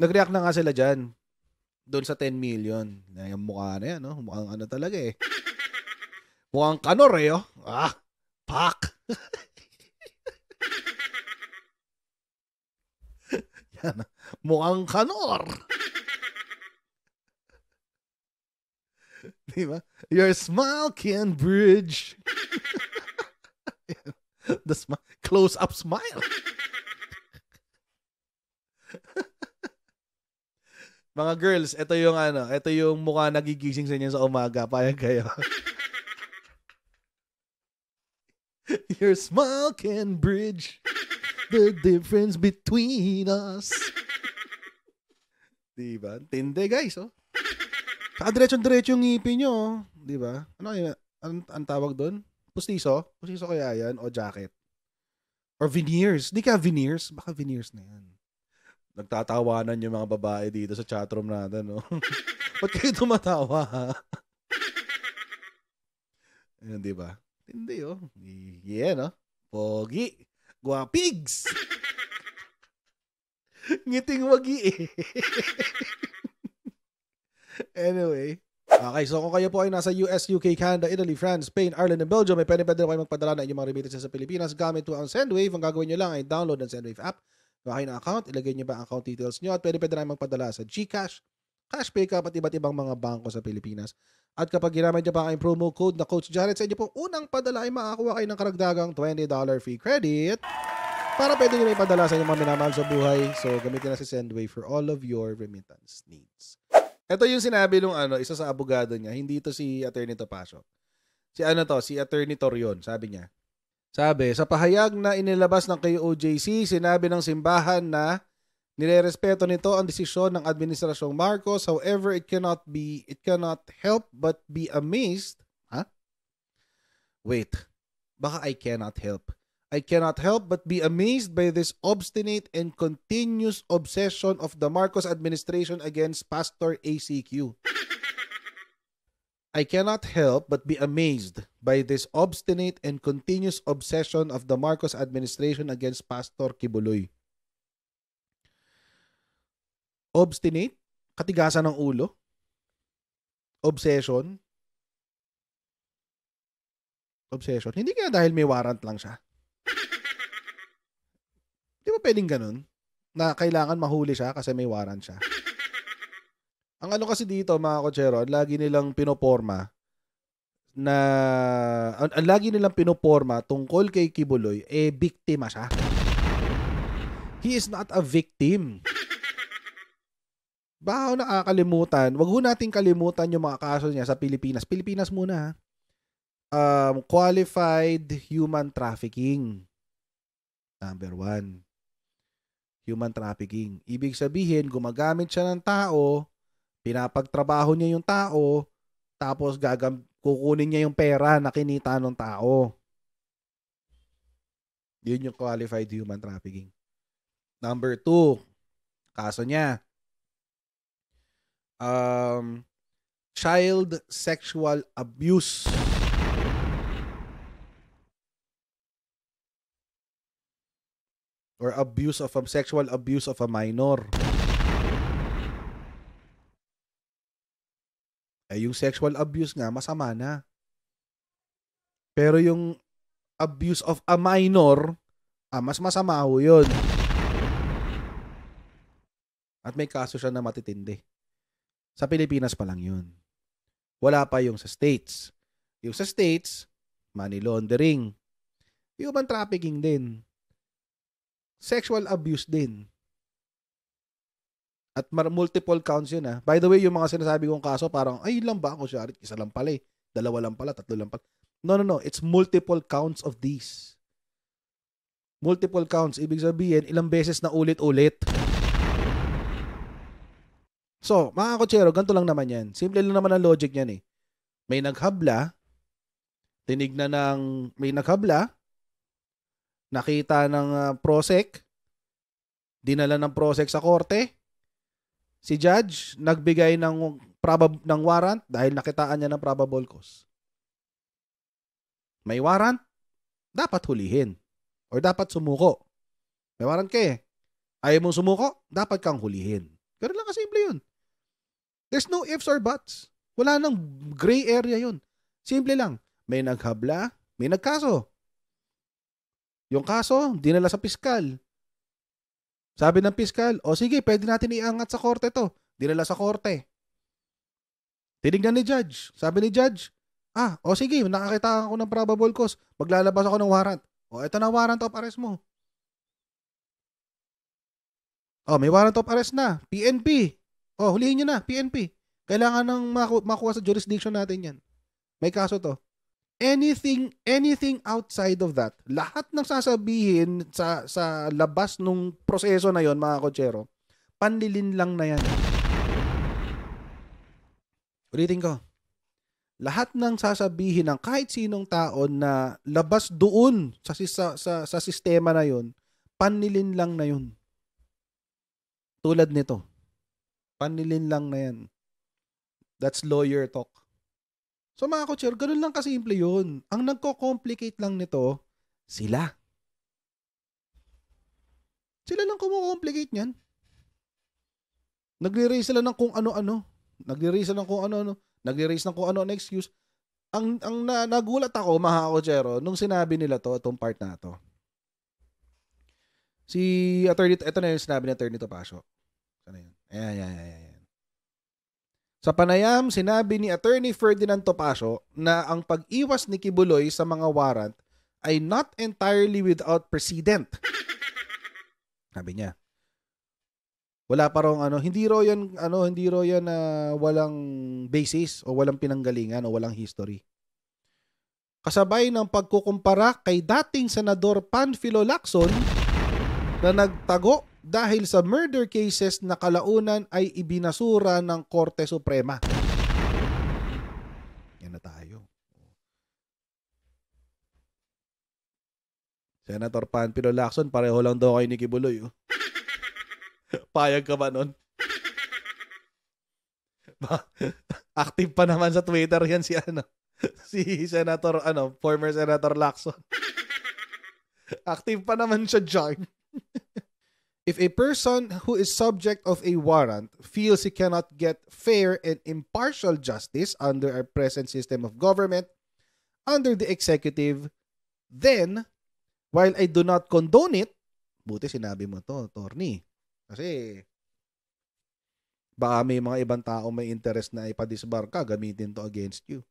Nag-react na nga sila dyan. Doon sa 10 million. Yung mukha na yan, no? Mukhang ano talaga eh. Mukhang kanor eh, oh. Pak! Yan. Mukhang kanor. Diba? Your smile can bridge. The close-up smile. Mga girls, ito yung mukha nagigising sa inyo sa umaga. Payag kayo. Your smile can bridge the difference between us. Diba? Tindi guys, oh. Saka diretso-diretso yung ngipin nyo, oh. Diba? Ano kaya? Ang tawag doon? Pustiso? Pustiso kaya yan? O jacket? Or veneers? Di ka veneers? Baka veneers na yan. Nagtatawanan yung mga babae dito sa chatroom natin, no? Ba't kayo tumatawa, ha? Ayan, diba? Hindi, oh. Yeah, no? Pogi. Guwapigs. Ngiting wagi, eh. Anyway. Okay, so kung kayo po ay nasa US, UK, Canada, Italy, France, Spain, Ireland, and Belgium, may pwede kayo magpadala na inyong mga remittances sa Pilipinas gamit po ang Sendwave. Ang gagawin nyo lang ay download ang Sendwave app. Kayo na account, ilagay nyo ba ang account details nyo at pwede na magpadala sa GCash, Cash Pickup at iba't ibang mga bangko sa Pilipinas. At kapag ginamit nyo pa ang promo code na Coach Jared, sa inyo pong unang padala ay makakuha kayo ng karagdagang $20 free credit para pwede nyo may padala sa inyong mga minamahal sa buhay. So, gamitin na si Sendwave for all of your remittance needs. Ito yung sinabi nung isa sa abogado niya, hindi ito si Attorney Topacio. Si Attorney Torion, sabi niya. Sabi, sa pahayag na inilabas ng KOJC, sinabi ng simbahan na nirerespeto nito ang desisyon ng Administrasyong Marcos. However, it cannot help but be amazed. Wait, baka I cannot help. I cannot help but be amazed by this obstinate and continuous obsession of the Marcos administration against Pastor ACQ. I cannot help but be amazed by this obstinate and continuous obsession of the Marcos administration against Pastor Kibuloy. Obstinate? Katigasan ng ulo? Obsession? Hindi kaya dahil may warrant lang siya. Di ba pwedeng ganun? Na kailangan mahuli siya kasi may warrant siya. Ang kasi dito, mga kotsero, lagi nilang pinoporma tungkol kay Kibuloy, biktima siya. He is not a victim. Baka nakakalimutan, wag ho nating kalimutan yung mga kaso niya sa Pilipinas. Pilipinas muna, qualified human trafficking. Number 1. Human trafficking. Ibig sabihin, gumagamit siya ng tao, pinapagtrabaho niya yung tao, tapos kukunin niya yung pera na kinita ng tao. Yun yung qualified human trafficking. Number 2, kaso niya, child sexual abuse. Or sexual abuse of a minor. Yung sexual abuse nga, masama na. Pero yung abuse of a minor, mas masama ho yun. At may kaso siya na matitindi. Sa Pilipinas pa lang yun. Wala pa yung sa States. Yung sa States, money laundering. Human trafficking din. Sexual abuse din. At multiple counts yun. By the way, yung mga sinasabi kong kaso, parang, ay lang ba ako siya? Isa lang pala eh. 2 lang pala, 3 lang pala. No. It's multiple counts of these. Multiple counts. Ibig sabihin, ilang beses na ulit-ulit. So, mga kotsero, ganito lang naman yan. Simple lang naman ang logic niyan eh. May naghabla, nakita ng prosec, dinala ng prosec sa korte, si judge nagbigay ng warrant dahil nakitaan niya ng probable cause. May warrant, dapat hulihin or dapat sumuko. May warrant ka eh. Ayaw mong sumuko, dapat kang hulihin. Ganun lang kasimple yun. There's no ifs or buts. Wala nang gray area yun. Simple lang. May naghabla, may nagkaso. Yung kaso, dinala sa piskal. Sabi ng piskal, o sige, pwede natin iangat sa korte to. Dinala sa korte. Tinignan ni judge. Sabi ni judge, o sige, nakakita ako ng probable cause. Maglalabas ako ng warrant. O, ito na warrant of arrest mo. O, may warrant of arrest na. PNP. O, hulihin nyo na, PNP. Kailangan nang makuha sa jurisdiction natin yan. May kaso to. Anything outside of that, lahat ng sasabihin sa labas nung proseso na yon, mga kotsero, panlilin lang na yan. Ulitin ko. Lahat ng sasabihin ng kahit sinong tao na labas doon sa sistema na yon, panlilin lang na yun. Tulad nito. Panlilin lang na yan. That's lawyer talk. So mga kotsero, ganun lang kasimple yun. Ang nagko-complicate lang nito, sila. Sila lang kumo-complicate niyan. Nagre-raise sila ng kung ano-ano. Nagre-raise ng kung ano-ano. Nagre-raise ng kung ano-ano excuse. Ang nagulat ako, mga kotsero, nung sinabi nila to, itong part na to. Si attorney, ito na yung sinabi ni Attorney Topacio. Ano yun? Ayan. Sa panayam, sinabi ni Attorney Ferdinand Topacio na ang pag-iwas ni Kibuloy sa mga warrant ay not entirely without precedent. Sabi niya. Wala pa raw hindi raw yan walang basis o walang pinanggalingan o walang history. Kasabay ng pagkukumpara kay dating Senador Panfilo Lacson na nagtago dahil sa murder cases na kalaunan ay ibinasura ng Korte Suprema. Yan na tayo. Senator Panfilo Lacson, pareho lang daw kayo ni Kibuloy. Payag ka ba nun? Active pa naman sa Twitter yan si Senator, former Senator Lacson. Active pa naman siya dyan. If a person who is subject of a warrant feels he cannot get fair and impartial justice under our present system of government, under the executive, then, while I do not condone it, buti sinabi mo to, Torny, kasi baka may mga ibang tao may interest na ipadisbar ka, gamitin to against you.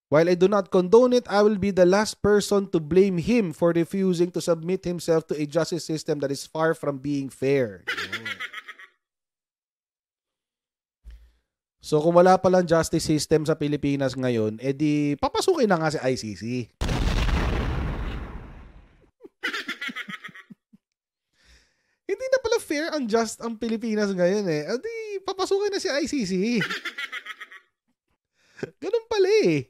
While I do not condone it, I will be the last person to blame him for refusing to submit himself to a justice system that is far from being fair. So kung wala palang justice system sa Pilipinas ngayon, edi papasukin na nga si ICC. Hindi na pala fair and just ang Pilipinas ngayon eh. Edi papasukin na si ICC. Ganun pala eh.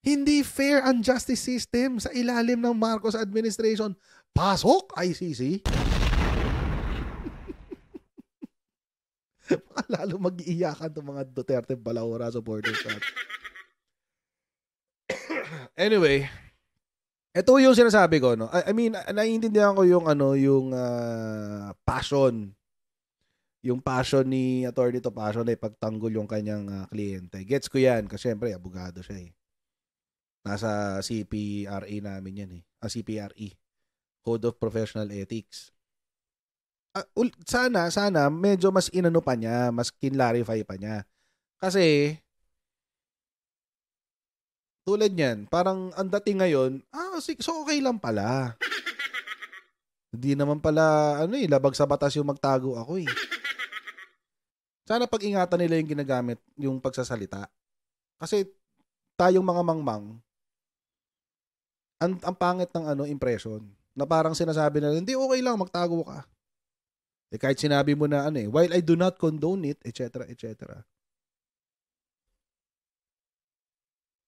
Hindi fair ang justice system sa ilalim ng Marcos administration. Pasok, ICC. Lalo mag-iiyakan itong mga Duterte Balaura supporters. Anyway, ito yung sinasabi ko, no. I mean, naiintindihan ko yung passion. Yung passion ni Attorney Topacio na ipagtanggol yung kanyang kliyente. Gets ko yan kasi syempre abogado siya eh. Nasa CPRA namin yan eh. CPRE. Code of Professional Ethics. Sana medyo mas inano pa niya, mas kinlarify pa niya. Kasi tulad niyan, parang ang dating ngayon, so okay lang pala. Hindi naman pala labag sa batas yung magtago ako eh. Sana pag-ingatan nila yung ginagamit, yung pagsasalita. Kasi tayong mga mangmang, ang pangit ng impression na parang sinasabi na hindi okay lang magtago ka. Eh kahit sinabi mo na while I do not condone it, etc. etc.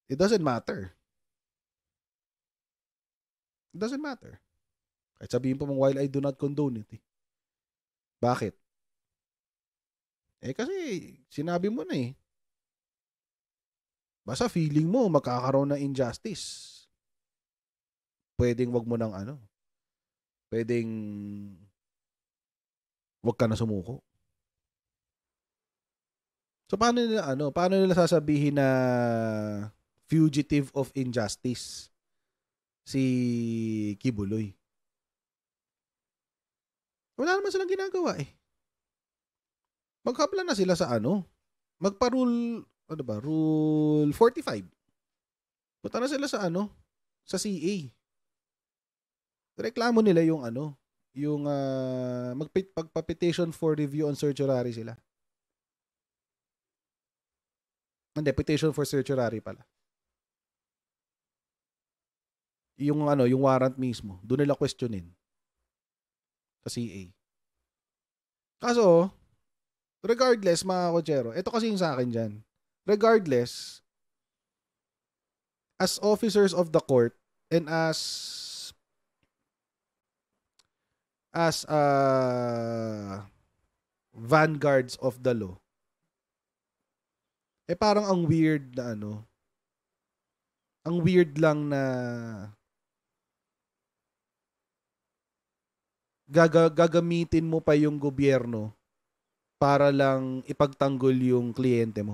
It doesn't matter. It doesn't matter. Kahit sabihin po mong while I do not condone it. Bakit? Kasi sinabi mo na eh. Basta feeling mo magkakaroon ng injustice. Pwedeng wag mo nang pwedeng Huwag ka na sumuko. So paano nila sasabihin na fugitive of injustice si Kibuloy? Wala naman silang ginagawa eh. Maghapla na sila sa magpa-rule, Rule 45. Punta na sila sa sa CA. Reklamo nila yung yung magpa-petition for review on certiorari sila. Hindi, petition for certiorari pala. Yung yung warrant mismo, doon nila questionin sa CA. Kaso, regardless mga kotsero, ito kasi yung sa akin dyan. Regardless, as officers of the court and as vanguards of the law, parang ang weird na ang weird lang na gagamitin mo pa yung gobyerno para lang ipagtanggol yung kliyente mo.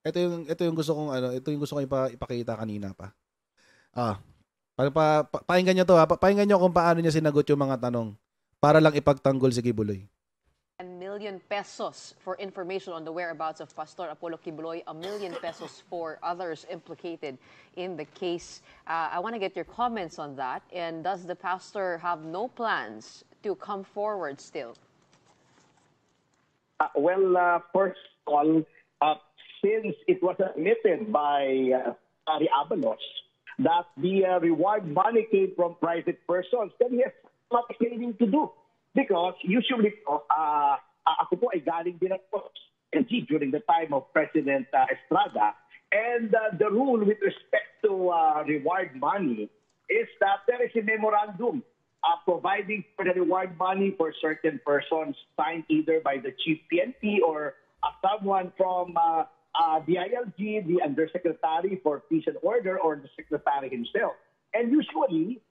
Ito yung gusto kong ipakita kanina pa. Pakinggan niyo to ha. Pakinggan niyo kung paano niya sinagot yung mga tanong para lang ipagtanggol si Kibuloy. Million pesos for information on the whereabouts of Pastor Apollo Kibuloy, 1 million pesos for others implicated in the case. I want to get your comments on that. And does the pastor have no plans to come forward still? First of all, since it was admitted by Ari Abalos that the reward money came from private persons, then he has nothing to do. Because usually, ako po ay galing din ako during the time of President Estrada. And the rule with respect to reward money is that there is a memorandum providing for the reward money for certain persons signed either by the Chief PNP or someone from the ILG, the Undersecretary for Peace and Order, or the Secretary himself. And usually,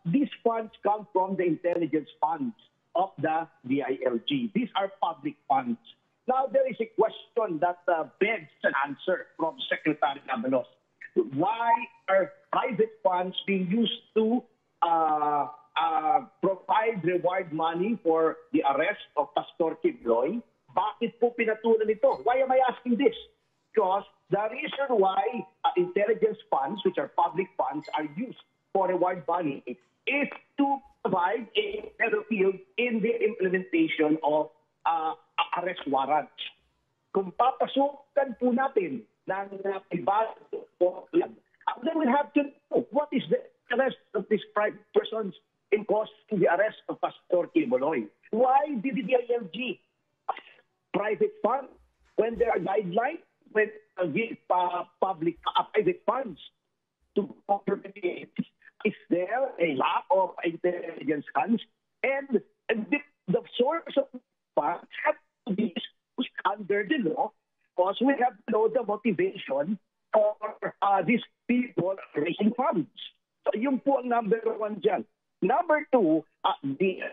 these funds come from the intelligence funds of the DILG. These are public funds. Now, there is a question that begs an answer from Secretary Abalos. Why are private funds being used to provide reward money for the arrest of Pastor Kibuloy? Bakit po pinatulan ito? Why am I asking this? Because the reason why intelligence funds, which are public funds, are used for reward money is to provide a better field in the implementation of arrest warrants. Kung papasukan po natin ng iba, then we have to know what is the arrest of these private persons in causing the arrest of Pastor Kibuloy. Why did the DILG private fund when there are guidelines when give public private funds to complement? Is there a lack of intelligence funds? And the source of funds have to be under the law because we have to know the motivation for these people raising funds. So yung po ang number one dyan. Number two, the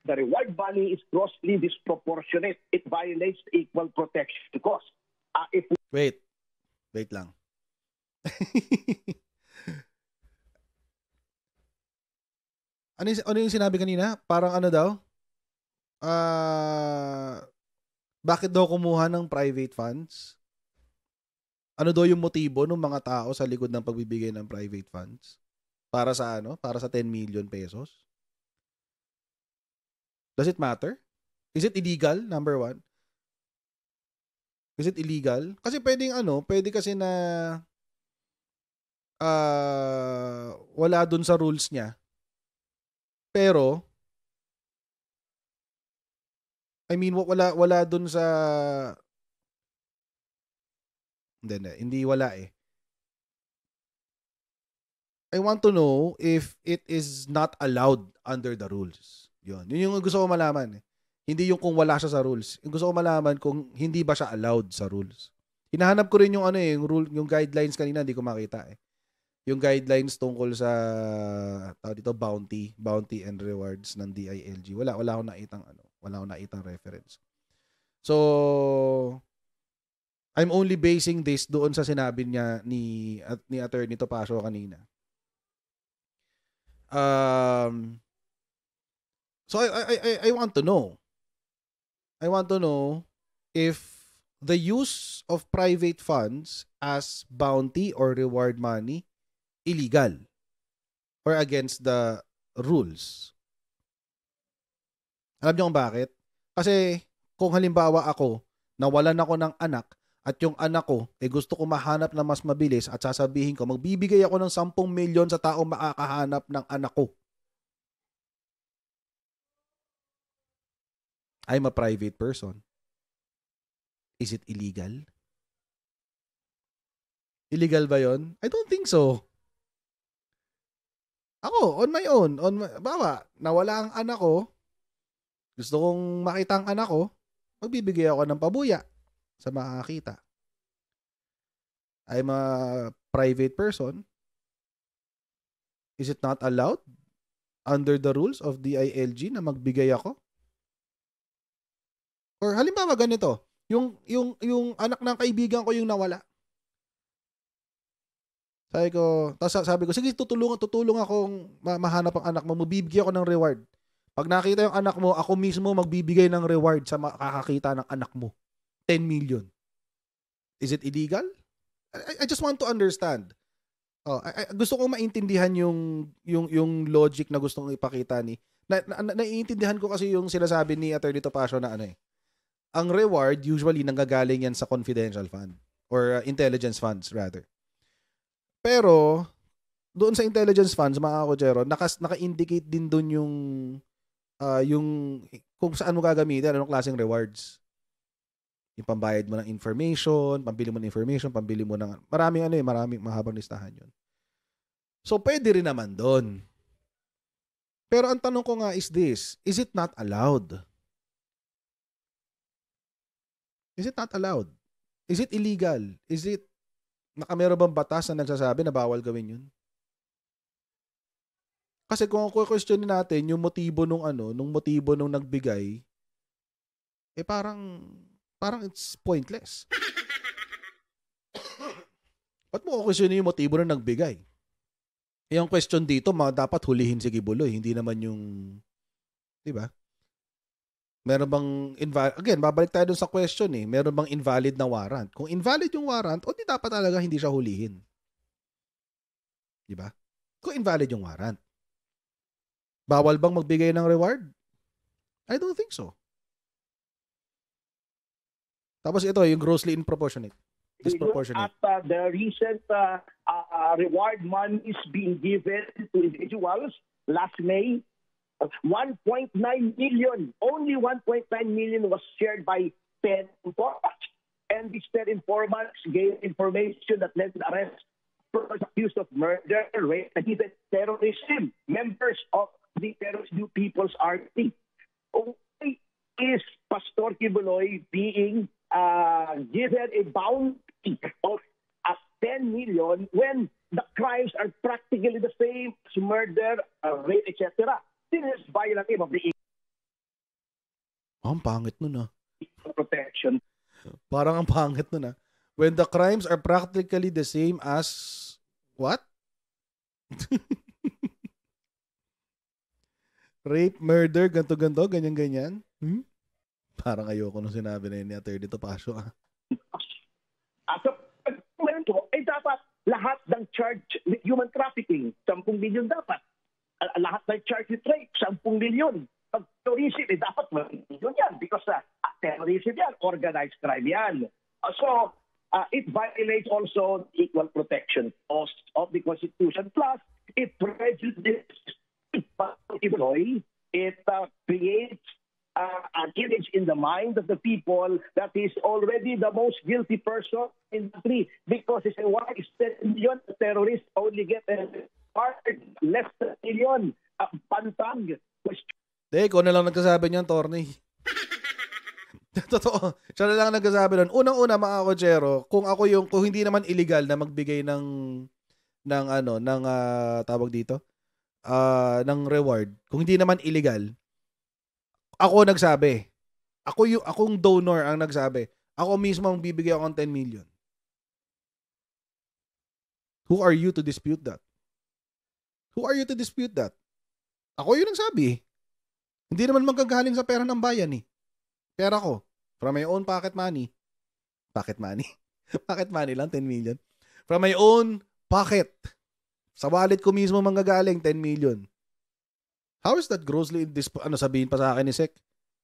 reward money is grossly disproportionate. It violates the equal protection cost. Wait lang. Ano yung sinabi kanina? Parang daw? Bakit daw kumuha ng private funds? Ano daw yung motibo ng mga tao sa likod ng pagbibigay ng private funds? Para sa Para sa 10 million pesos? Does it matter? Is it illegal? Number one. Is it illegal? Kasi pwede kasi na wala dun sa rules niya. Pero wala dun sa hindi wala eh. I want to know if it is not allowed under the rules. Yun yung gusto ko malaman eh. Hindi yung kung wala siya sa rules. Yung gusto ko malaman kung hindi ba siya allowed sa rules. Hinahanap ko rin yung yung rule, yung guidelines kanina, hindi ko makita eh. yung guidelines tungkol sa bounty and rewards ng DILG. Wala akong nakitang reference. So I'm only basing this doon sa sinabi niya ni Attorney Topacio kanina. So I want to know. I want to know if the use of private funds as bounty or reward money illegal or against the rules. Alam niyo kung bakit? Kasi kung halimbawa ako, nawalan ako ng anak at yung anak ko gusto ko mahanap na mas mabilis at sasabihin ko, magbibigay ako ng 10 milyon sa taong makakahanap ng anak ko. I'm a private person. Is it illegal? Illegal ba yon? I don't think so. Ako, on my own, bawa, nawala ang anak ko, gusto kong makita ang anak ko, magbibigay ako ng pabuya sa makakita. I'm a private person. Is it not allowed under the rules of DILG na magbigay ako? Or halimbawa ganito, yung anak ng kaibigan ko yung nawala. Sabi ko, sige, tutulong akong mahanap ang anak mo, mabibigyan ako ng reward. Pag nakita yung anak mo, ako mismo magbibigay ng reward sa makakakita ng anak mo. 10 million. Is it illegal? I just want to understand. Gusto kong maintindihan yung logic na gusto kong ipakita ni. Naiintindihan ko kasi yung sinasabi ni Attorney Topacio na ang reward usually nanggagaling yan sa confidential fund or intelligence funds rather. Pero doon sa intelligence funds, mga kutsero, naka-indicate din doon yung kung saan mo gagamitin, anong klaseng rewards. Yung pambayad mo ng information, pambili mo ng information, pambili mo ng maraming mahabang listahan yun. So pwede rin naman doon. Pero ang tanong ko nga is this, is it not allowed? Is it not allowed? Is it illegal? Is it meron bang batas na nagsasabi na bawal gawin yun? Kasi kung questionin natin yung motibo nung nagbigay, parang it's pointless. Ba't mo questionin yung motibo nung nagbigay? Yung question dito, dapat hulihin si Kibuloy, hindi naman yung, di ba? Meron bang again, babalik tayo dun sa question meron bang invalid na warrant? Kung invalid yung warrant, di dapat talaga hindi siya hulihin. Di ba? Kung invalid yung warrant. Bawal bang magbigay ng reward? I don't think so. Tapos ito, yung grossly disproportionate. At the recent reward money is being given to individuals last May, 1.9 million. Only 1.9 million was shared by 10 informants. And these 10 informants gave information that led to the arrest of persons accused of murder, rape, and even terrorism. Members of the Terrorist New People's Army. Why is Pastor Kibuloy being given a bounty of 10 million when the crimes are practically the same as murder, rape, etc.? This is violative of the ang pangit nun protection. Parang ang pangit nun When the crimes are practically the same as what? Rape, murder, ganto-ganto, ganyan-ganyan. Parang ayoko nung sinabi na yun ni Attorney Topacio. So, dapat lahat ng charge with human trafficking, 10 million dapat. Lahat ng charge with rape, 10 million. Pag terrorism, dapat 1 million yan because terrorism yan, organized crime yan. So, it violates also the equal protection of the Constitution. Plus, it prejudices it creates an image in the mind of the people that is already the most guilty person in the country because it's a why is 10 million terrorists only get less than 1 million pantang. Ikaw na lang nagkasabi niyan, Torney. Totoo. Siya na lang nagkasabi nun. Unang-una, mga kotsero, kung hindi naman illegal na magbigay ng ng tawag dito, ng reward, kung hindi naman illegal, ako nagsabi. Akong donor ang nagsabi. Ako mismo ang bibigay ako ng 10 million. Who are you to dispute that? Who are you to dispute that? Ako yun ang sabi. Hindi naman magagaling sa pera ng bayan eh. Pera ko. From my own pocket money. Pocket money? Pocket money lang, 10 million. From my own pocket. Sa wallet ko mismo manggagaling, 10 million. How is that grossly sabihin pa sa akin ni Sek?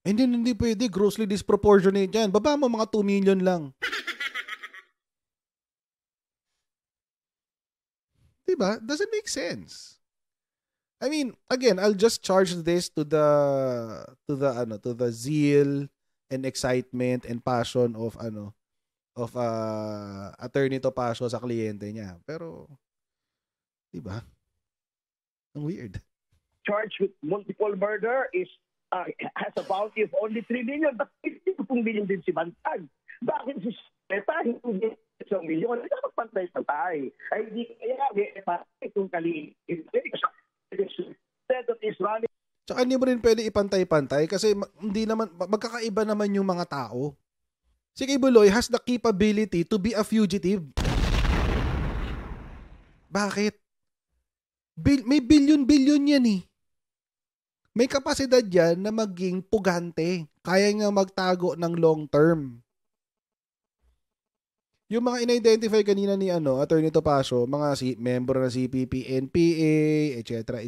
Hindi pwede. Grossly disproportionate yan. Baba mo mga 2 million lang. Diba? Doesn't make sense. I mean, again, I'll just charge this to the zeal and excitement and passion of Attorney Topacio sa kliyente niya. Pero, diba? Ang weird. Charged with multiple murder has a bounty of only 3 million. Bakit 2 million din si Bantag? Bakit si Peta hindi 1 million? Hindi ka magpantay-pantay. Ay, hindi kaya itong instead of Israeli. Tsaka hindi mo rin pwede ipantay-pantay kasi hindi naman, magkakaiba naman yung mga tao. Si Kibuloy has the capability to be a fugitive. Bakit? May billion yan eh. May kapasidad yan na maging pugante. Kaya nga magtago ng long term. Yung mga in-identify kanina ni Attorney Topacio, mga member ng CPP, NPA, etc.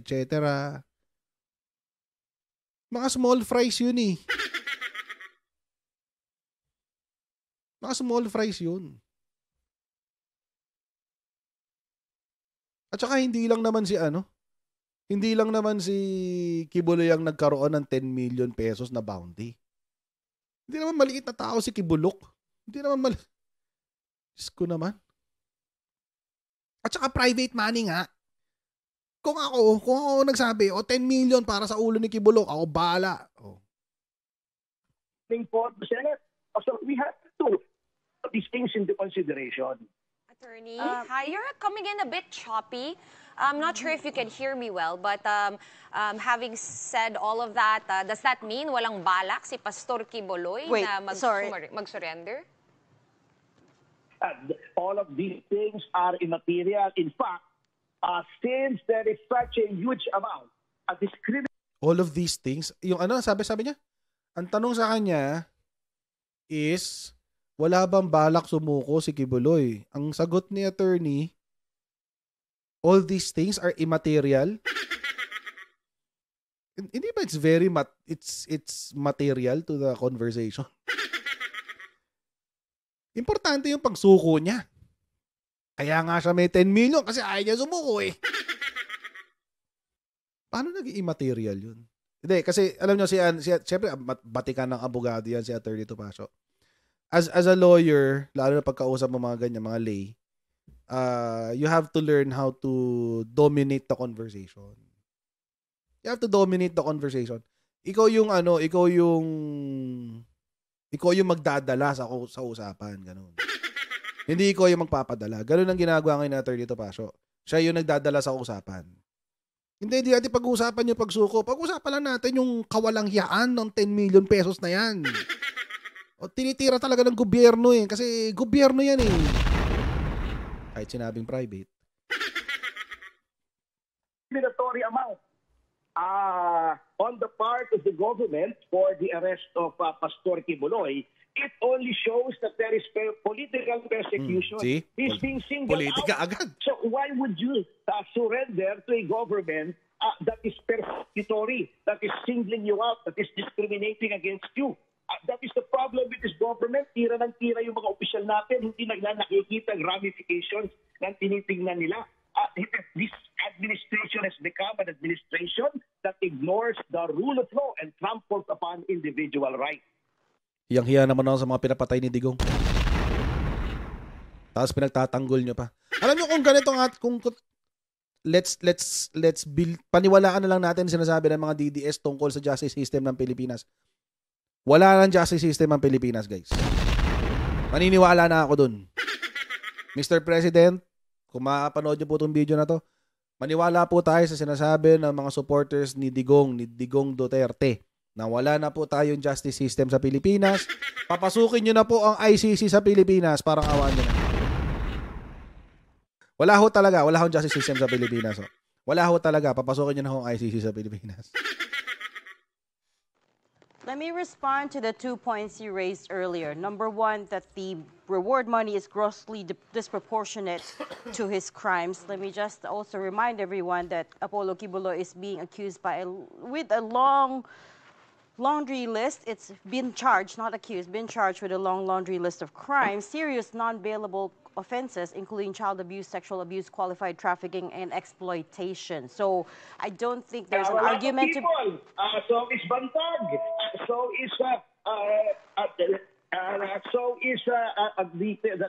Mga small fries yun eh. Mga small fries yun. At saka hindi lang naman si Kibuloy ang nagkaroon ng 10 million pesos na bounty. Hindi naman maliit na tao si Kibulok. Hindi naman maliit. Diyos ko naman. At saka private money nga. Kung ako nagsabi, 10 million para sa ulo ni Kibulok, ako bahala. For the Senate. So we have to put these things into consideration. Attorney, hi, you're coming in a bit choppy. I'm not sure if you can hear me well, but having said all of that, does that mean walang balak si Pastor Kibuloy na mag-surrender? All of these things are immaterial. In fact, since there is such a huge amount of discrimination. All of these things, yung sabi niya, ang tanong sa kanya is, wala bang balak sumuko si Kibuloy? Ang sagot ni attorney, all these things are immaterial. Hindi ba it's material to the conversation? Importante yung pagsuko niya. Kaya nga siya may 10 million kasi ayaw niya sumuko eh. Paano naging immaterial yun? Hindi, kasi alam niyo siyempre batikan ng abogado yan si Attorney Topacio. As a lawyer, lalo na pagkausap mo mga ganyan, mga lay, you have to learn how to dominate the conversation. You have to dominate the conversation. Ikaw yung magdadala sa usapan, ganun. Hindi ikaw yung magpapadala. Ganun ang ginagawa ngayon ng Attorney Topacio. Siya yung nagdadala sa usapan. Hindi natin pag-uusapan yung pagsuko. Pag-uusapan lang natin yung kawalanghiyaan ng 10 million pesos na yan. O tinitira talaga ng gobyerno eh. Kasi gobyerno yan eh. Kahit sinabing private. Discriminatory amount on the part of the government for the arrest of Pastor Kibuloy, it only shows that there is political persecution. See? He's being singled Politika out. agad. So why would you surrender to a government that is persecutory, that is singling you out, that is discriminating against you? That is the problem with this government. Tira ng tira yung mga opisyal natin. Hindi nakikita ang ramifications ng tinitingnan nila. This administration has become an administration that ignores the rule of law and tramples upon individual rights. Hiyang-hiya naman ako sa mga pinapatay ni Digong. Tapos pinagtatanggol nyo pa. Alam nyo kung ganito nga, let's build, paniwalaan na lang natin sinasabi ng mga DDS tungkol sa justice system ng Pilipinas. Wala nang justice system ang Pilipinas, guys. Maniniwala na ako dun. Mr. President, kung makapanood niyo po itong video na to, maniwala po tayo sa sinasabi ng mga supporters ni Digong Duterte, na wala na po tayong justice system sa Pilipinas. Papasukin nyo na po ang ICC sa Pilipinas, parang awaan nyo na. Wala ho talaga, wala hong justice system sa Pilipinas. Oh. Wala ho talaga, papasukin nyo na ho ang ICC sa Pilipinas. Let me respond to the 2 points you raised earlier. Number one, that the reward money is grossly disproportionate to his crimes. Let me just also remind everyone that Apollo Kibuloy is being accused with a long laundry list. It's been charged, not accused, been charged with a long laundry list of crimes, serious non-bailable offenses, including child abuse, sexual abuse, qualified trafficking, and exploitation. So I don't think there's an argument to... So is Bantag. So is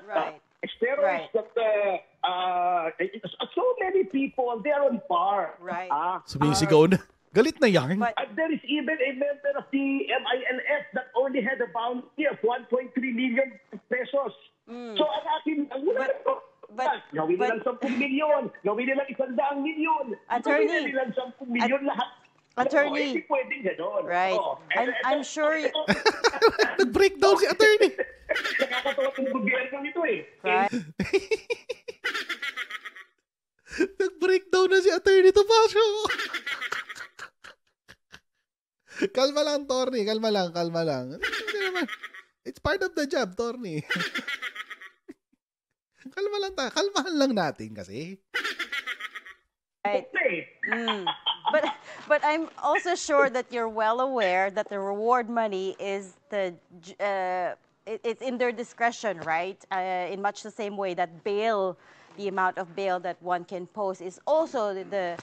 Right. steroids that so many people, they're on par. Right. Sumisigaw na. Galit na yarn. But There is even a member of the MILF that only had a bounty of 1.3 million pesos. So ang akin, gawin nilang 10 milyon, gawin nilang 100 milyon, Attorney. gawin nilang 10 milyon lahat. Attorney. Hindi pwedeng gano'n. Right. I'm sure... Nag-breakdown si attorney. Nakakatawa yung gobyerno nito eh. Right. Nag-breakdown na si attorney Topacio. Kalma lang, Torny. Kalma lang. Hindi naman. It's part of the job, Torny. Kalma lang tayo. Kalmahan lang natin kasi. Right. But I'm also sure that you're well aware that the reward money is it's in their discretion, right? In much the same way that bail, the amount of bail that one can post is also in the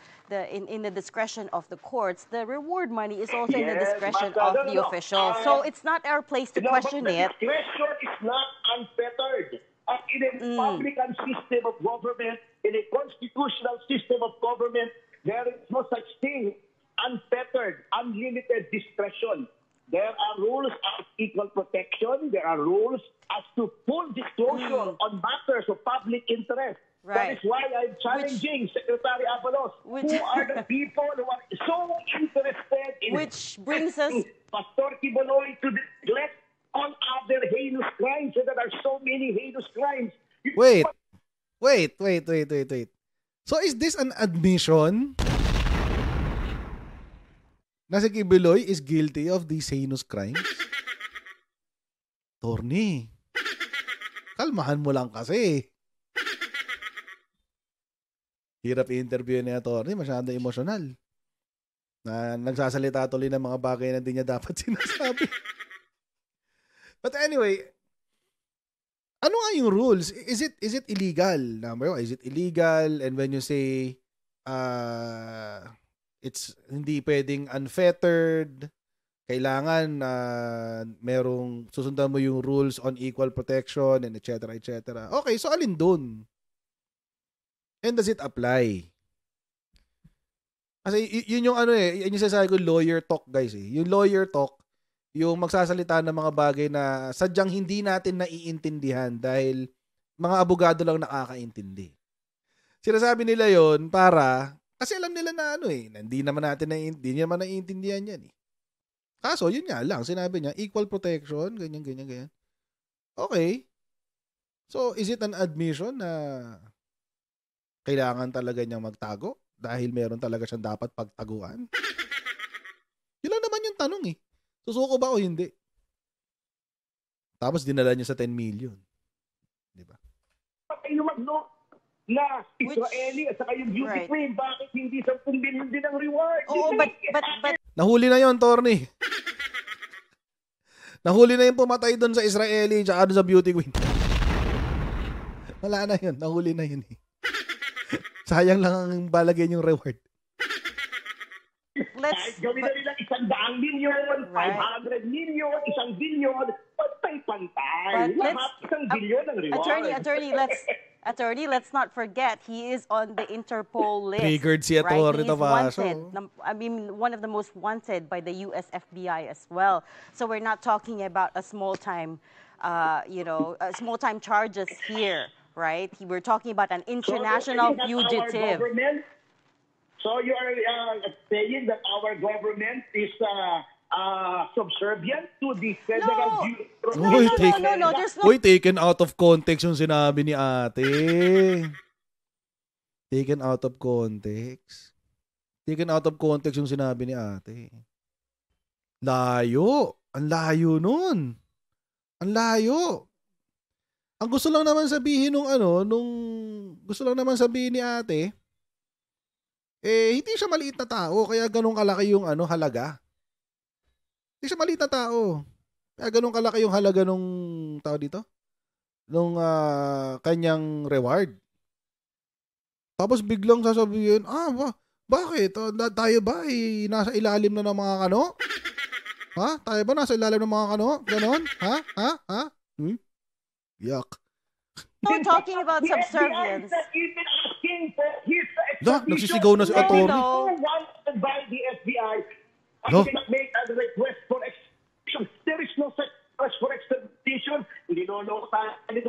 discretion of the courts. The reward money is also in the discretion of the officials. So it's not our place to question it. The discretion is not unfettered. In a Republican system of government, in a constitutional system of government, there is no such thing unfettered, unlimited discretion. There are rules of equal protection. There are rules as to full disclosure on matters of public interest. Right. That is why I'm challenging Secretary Abalos, who are the people who are so interested in Which brings us... Pastor Kibuloy to neglect all other heinous crimes, so there are so many heinous crimes. Wait. So is this an admission na si Kibuloy is guilty of these heinous crimes? Torny, kalmahan mo lang kasi. Hirap i-interview ni Atty. Masyado emosyonal. Na nagsasalita tuloy ng mga bagay na hindi niya dapat sinasabi. But anyway, ano nga yung rules? Is it illegal? Number one, is it illegal? And when you say it's hindi pwedeng unfettered, kailangan merong susundan mo yung rules on equal protection and etc. etc. Okay, so alin dun? And does it apply? Kasi yun yung yun yung sasabi ko, lawyer talk guys eh. Yung lawyer talk, yung magsasalita ng mga bagay na sadyang hindi natin naiintindihan dahil mga abogado lang nakakaintindi. Sinasabi nila yon para, kasi alam nila na na hindi naman naiintindihan yan eh. Kaso, yun nga lang, sinabi niya, equal protection, ganyan. Okay. So, is it an admission na kailangan talaga niyang magtago dahil meron talaga siyang dapat pagtaguan? Yun lang naman yung tanong eh. Susuko ba o hindi? Tapos dinala niya sa 10 million. Di ba? Yung magno na Israeli at saka yung beauty queen, bakit hindi 10 million din ang reward? Oh, but nahuli na yon, Torny. Nahuli na yung pumatay doon sa Israeli at sa beauty queen. Wala na yun. Nahuli na yun eh. Sayang lang ang balagyan yung reward. Kahit gawin na nilang 100 milyon, 500 milyon, 1 billion, pantay-pantay. Lahat 1 billion ang reward. Attorney, let's not forget, he is on the Interpol list. Triggered si Atty. Topacio. I mean, one of the most wanted by the US FBI as well. So we're not talking about a small-time, small-time charges here, right? We're talking about an international fugitive. So you are saying that our government is subservient to the federal bureau. No, there's no. Uy, taken out of context yung sinabi ni ate. Taken out of context. Taken out of context yung sinabi ni ate. Layo. Ang layo nun. Ang layo. Ang gusto lang naman sabihin gusto lang naman sabihin ni ate, hindi siya maliit na tao, kaya ganun kalaki yung halaga. Hindi siya maliit na tao. Kaya ganun kalaki yung halaga nung tao dito. Nung kanyang reward. Tapos biglang sasabihin, bakit? Tayo ba nasa ilalim na ng mga kano? Ha? Tayo ba nasa ilalim ng mga kano? Ganon? Ha? Yuck. We're talking about subservience. Nagsisigaw na si attorney. Wanted by the FBI. I cannot make a request for extradition. There is no such request for extradition. Hindi tayo ng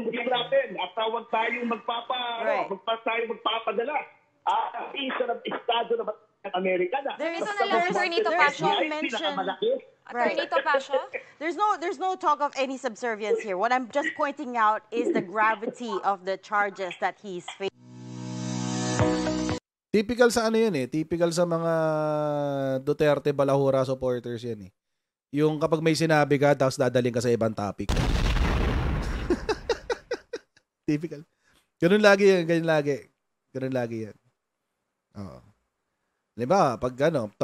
buhay natin. At tawag tayong magpapadala. Isa ng estado ng Amerika na. There is Attorney Topacio. There's no talk of any subservience here. What I'm just pointing out is the gravity of the charges that he's facing. Typical sa typical sa mga Duterte Balahura supporters yan eh. Yung kapag may sinabi ka, tapos dadaling ka sa ibang topic. Typical. Ganun lagi yan. Oo. Diba, pag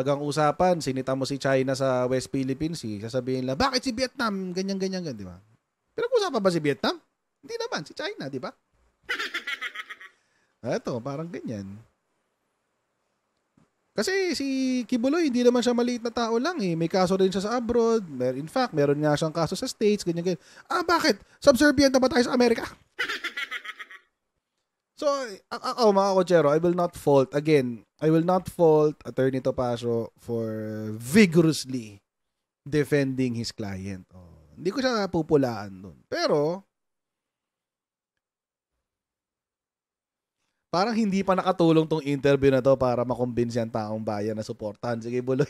ang usapan, sinita mo si China sa West Philippine Sea, sasabihin lang, bakit si Vietnam? Ganyan, di ba? Pero usapan ba si Vietnam? Hindi naman, si China, di ba? Ito, parang ganyan. Kasi si Kibuloy, hindi naman siya maliit na tao lang eh. May kaso rin siya sa abroad. In fact, meron nga siyang kaso sa States, ganyan. Bakit? Subservient na ba tayo sa Amerika? So, ako mga kotsero, I will not fault Attorney Topacio for vigorously defending his client. Hindi ko siya pupulaan nun. Pero, parang hindi pa nakatulong tong interview na to para makumbinsi ang taong bayan na suportahan si Kibuloy.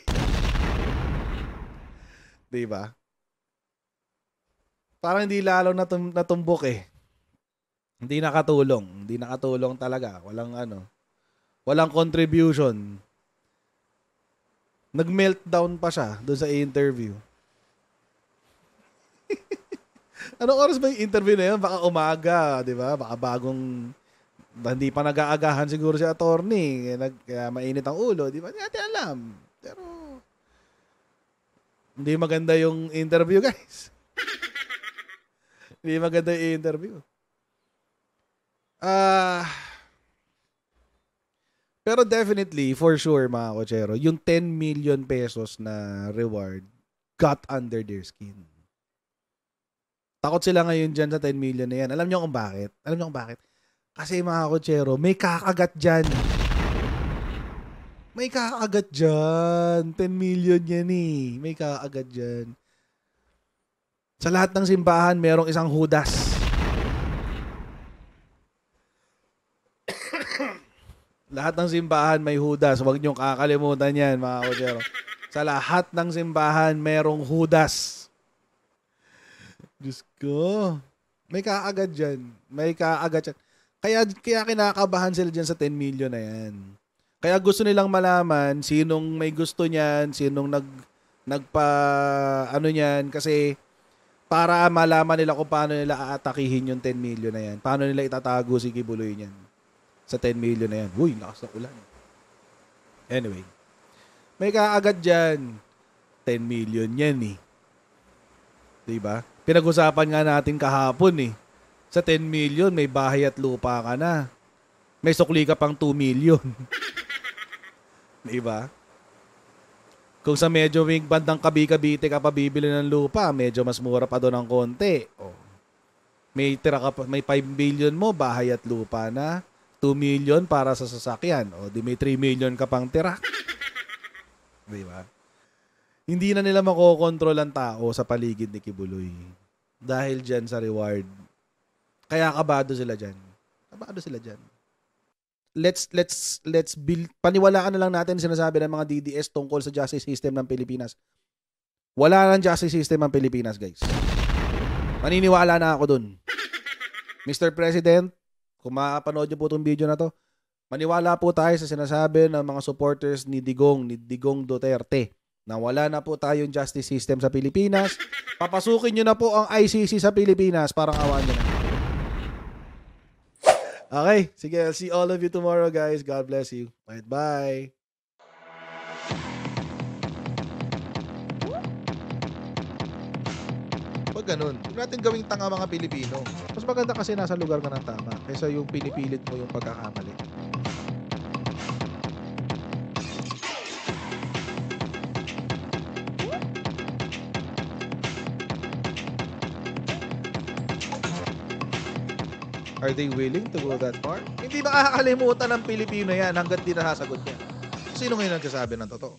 Diba? Parang hindi lalo natumbok eh. Hindi nakatulong talaga. Walang contribution. Nag-meltdown pa siya doon sa interview. Anong oras ba yung interview na yun? Baka umaga, di ba? Baka hindi pa nag-aagahan siguro si attorney. Kaya mainit ang ulo, di ba? Hindi natin alam. Pero, hindi maganda yung interview, guys. Hindi maganda yung interview. Pero definitely, for sure mga kotsero, yung 10 million pesos na reward got under their skin. Takot sila ngayon dyan sa 10 million na yan. Alam nyo kung bakit? Kasi mga kotsero, may kakagat dyan. May kakagat dyan. 10 million yan eh. May kakagat dyan. Sa lahat ng simbahan, merong isang Judas. Lahat ng simbahan may Judas. Huwag niyong kakalimutan yan, mga kotsero. Sa lahat ng simbahan, merong Judas. Diyos ko. May kaagad dyan. Kaya kinakabahan sila dyan sa 10 million na yan. Kaya gusto nilang malaman sinong may gusto niyan, sinong niyan. Kasi para malaman nila kung paano nila aatakihin yung 10 million na yan. Paano nila itatago si Kibuloy niyan. Sa 10 million na yan. Uy, lakas na ulan. Anyway. May kaagad dyan. 10 million yan eh. Diba? Pinag-usapan nga natin kahapon eh. Sa 10 million, may bahay at lupa ka na. May sukli ka pang 2 million. Diba? Kung sa medyo may bandang Cavite ka pa bibili ng lupa, medyo mas mura pa doon ng konti. May tira ka pa, may 5 million mo, bahay at lupa na. 2 million para sa sasakyan. Di may 3 million ka pang tira. Diba? Hindi na nila makokontrol ang tao sa paligid ni Kibuloy. Dahil dyan sa reward. Kaya kabado sila dyan. Abado sila dyan. Let's paniwalaan na lang natin sinasabi ng mga DDS tungkol sa justice system ng Pilipinas. Wala nang justice system ng Pilipinas, guys. Maniniwala na ako dun. Mr. President, kung makapanood niyo po itong video na to, maniwala po tayo sa sinasabi ng mga supporters ni Digong Duterte na wala na po tayong justice system sa Pilipinas. Papasukin niyo na po ang ICC sa Pilipinas. Parang awan niyo na. Okay, sige, I'll see all of you tomorrow, guys. God bless you. Bye. Pag ganun, huwag natin gawing tanga mga Pilipino. Mas maganda kasi nasa lugar ka ng tama kaysa yung pinipilit mo yung pagkakamali. Are they willing to go that far? Hindi makakalimutan ng Pilipino yan hanggat di nasasagot niya. Sino ngayon nagsasabi ng totoo?